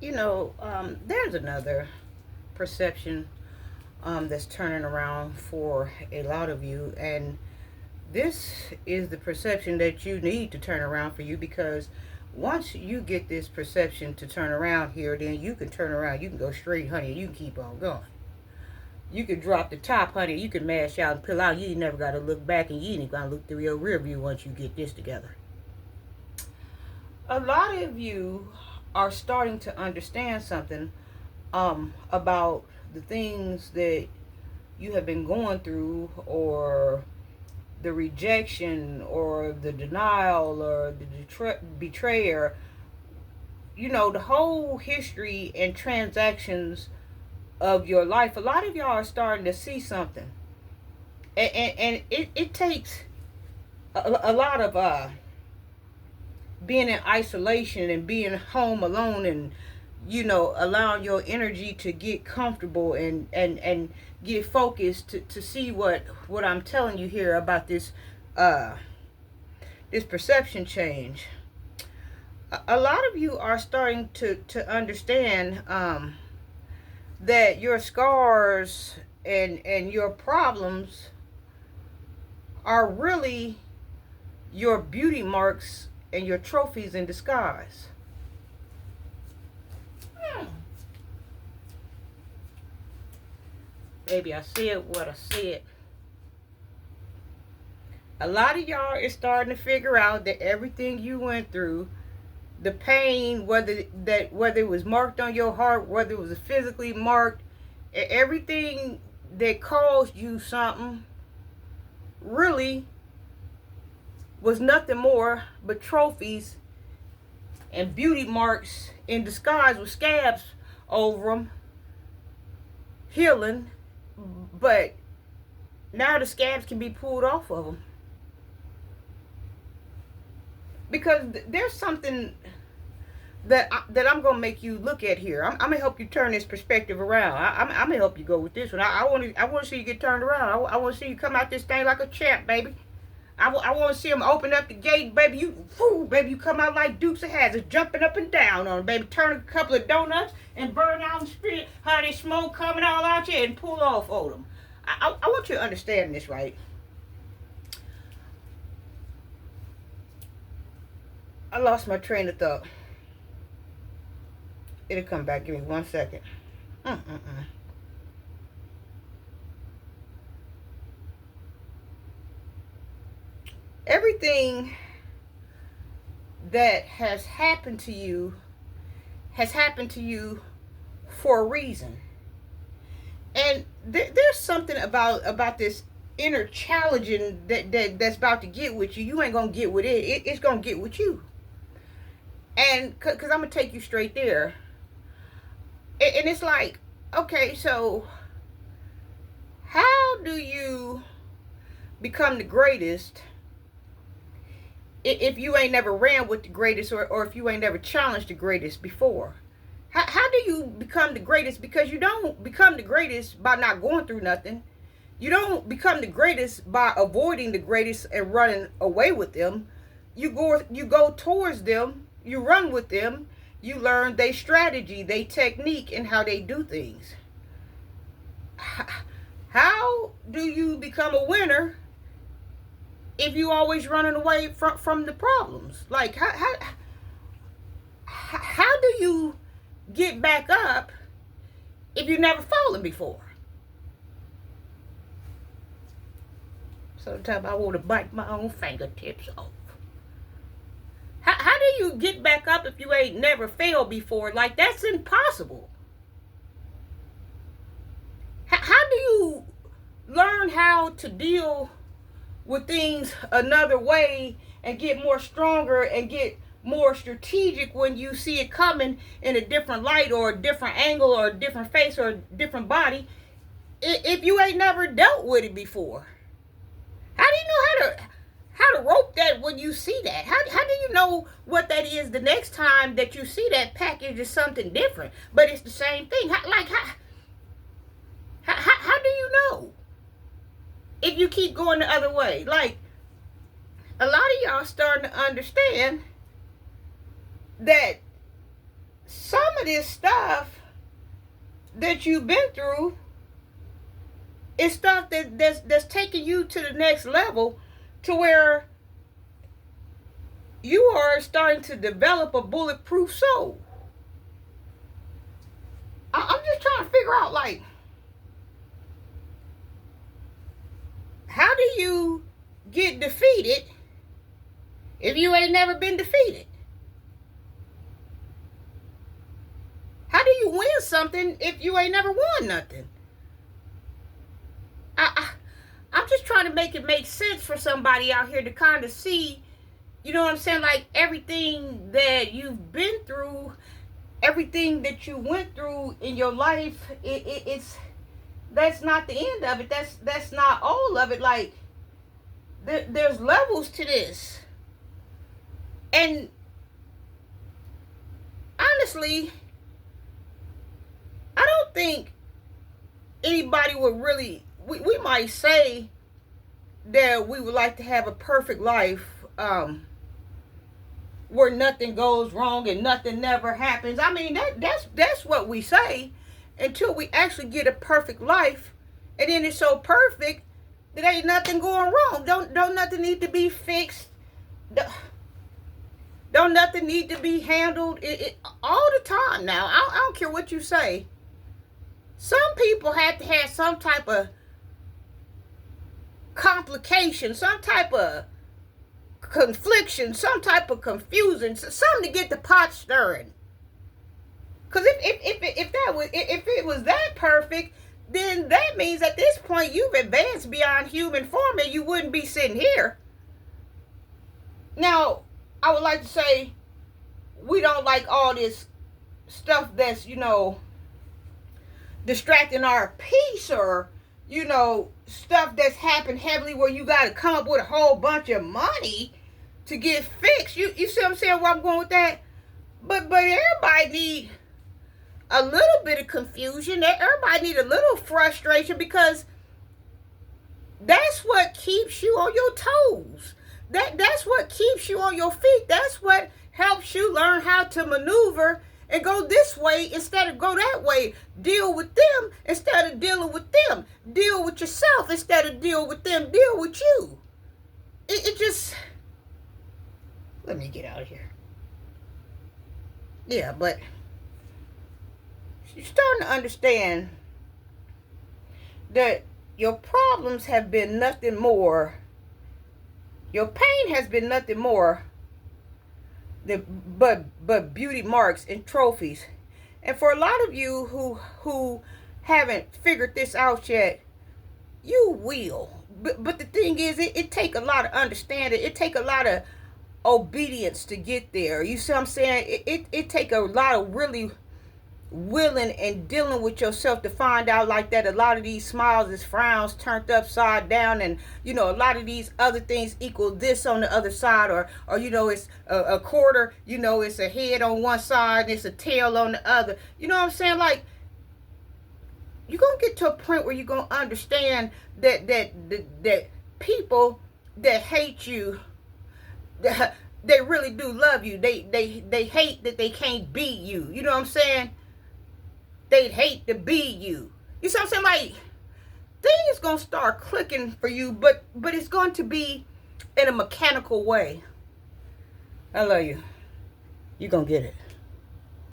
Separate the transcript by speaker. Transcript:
Speaker 1: There's another perception that's turning around for a lot of you, and this is the perception that you need to turn around for you, because once you get this perception to turn around here, then you can turn around. You can go straight, honey. You can keep on going. You can drop the top, honey. You can mash out and peel out. You ain't never got to look back, and you ain't got to look through your rear view once you get this together. A lot of you are starting to understand something about the things that you have been going through, or the rejection, or the denial, or the betrayer. The whole history and transactions of your life. A lot of y'all are starting to see something, and it takes a lot of being in isolation and being home alone, and allowing your energy to get comfortable, and get focused to see what I'm telling you here about this perception change. A lot of you are starting to understand that your scars and your problems are really your beauty marks and your trophies in disguise. Baby, I said what I said. A lot of y'all is starting to figure out that everything you went through, the pain, whether it was marked on your heart, whether it was physically marked, everything that caused you something really was nothing more but trophies and beauty marks in disguise, with scabs over them, healing. But now the scabs can be pulled off of them, because there's something that I'm gonna make you look at here. I'm gonna help you turn this perspective around. I'm gonna help you go with this one. I want to see you get turned around. I want to see you come out this thing like a champ, baby. I want to see him open up the gate, baby. You come out like Dukes of Hazzard, jumping up and down on them, baby. Turn a couple of donuts and burn out and spit how they smoke coming all out you and pull off on them. I want you to understand this, right? I lost my train of thought. It'll come back. Give me 1 second. Everything that has happened to you has happened to you for a reason. And there's something about this inner challenging that's about to get with you. You ain't gonna get with it's gonna get with you. And because I'm gonna take you straight there. And it's like, okay, so how do you become the greatest if you ain't never ran with the greatest, or if you ain't never challenged the greatest before? How do you become the greatest? Because you don't become the greatest by not going through nothing. You don't become the greatest by avoiding the greatest and running away with them. You go towards them, you run with them, you learn their strategy, their technique, and how they do things. How do you become a winner if you always running away from the problems? Like, how do you get back up if you've never fallen before? Sometimes I want to bite my own fingertips off. How do you get back up if you ain't never failed before? Like, that's impossible. How do you learn how to deal with things another way and get more stronger and get more strategic when you see it coming in a different light, or a different angle, or a different face, or a different body, if you ain't never dealt with it before? How do you know how to rope that when you see that? How do you know what that is the next time that you see that package is something different, but it's the same thing? How do you know if you keep going the other way? Like, a lot of y'all starting to understand that some of this stuff that you've been through is stuff that's taking you to the next level, to where you are starting to develop a bulletproof soul. I'm just trying to figure out, like, how do you get defeated if you ain't never been defeated? How do you win something if you ain't never won nothing? I'm just trying to make it make sense for somebody out here to kind of see, you know what I'm saying? Like, everything that you've been through, everything that you went through in your life, it's that's not the end of it. That's not all of it. Like, there's levels to this. And honestly, I don't think anybody would really, we might say that we would like to have a perfect life, where nothing goes wrong and nothing never happens. I mean, that's what we say, until we actually get a perfect life, and then it's so perfect that ain't nothing going wrong. Don't nothing need to be fixed. Don't nothing need to be handled. It all the time now. I don't care what you say. Some people have to have some type of complication, some type of confliction, some type of confusion, something to get the pot stirring. Because if it was that perfect, then that means at this point you've advanced beyond human form, and you wouldn't be sitting here. Now, I would like to say, we don't like all this stuff that's, distracting our peace, or, stuff that's happened heavily where you got to come up with a whole bunch of money to get fixed. You see what I'm saying, where I'm going with that? But everybody need a little bit of confusion. Everybody need a little frustration, because that's what keeps you on your toes. That's what keeps you on your feet. That's what helps you learn how to maneuver and go this way instead of go that way. Deal with them instead of dealing with them. Deal with yourself instead of deal with them. Deal with you. It just... Let me get out of here. Yeah, but you're starting to understand that your problems have been nothing more. Your pain has been nothing more but beauty marks and trophies. And for a lot of you who haven't figured this out yet, you will. But the thing is, it take a lot of understanding. It take a lot of obedience to get there. You see what I'm saying? It take a lot of really willing and dealing with yourself to find out, like, that a lot of these smiles is frowns turned upside down, and a lot of these other things equal this on the other side, or it's a quarter, it's a head on one side and it's a tail on the other. You know what I'm saying? Like, you're gonna get to a point where you're gonna understand that people that hate you, they really do love you. They hate that they can't beat you. You know what I'm saying? They'd hate to be you. You see what I'm saying? Like, things gonna start clicking for you, but it's going to be in a mechanical way. I love you. You're gonna get it.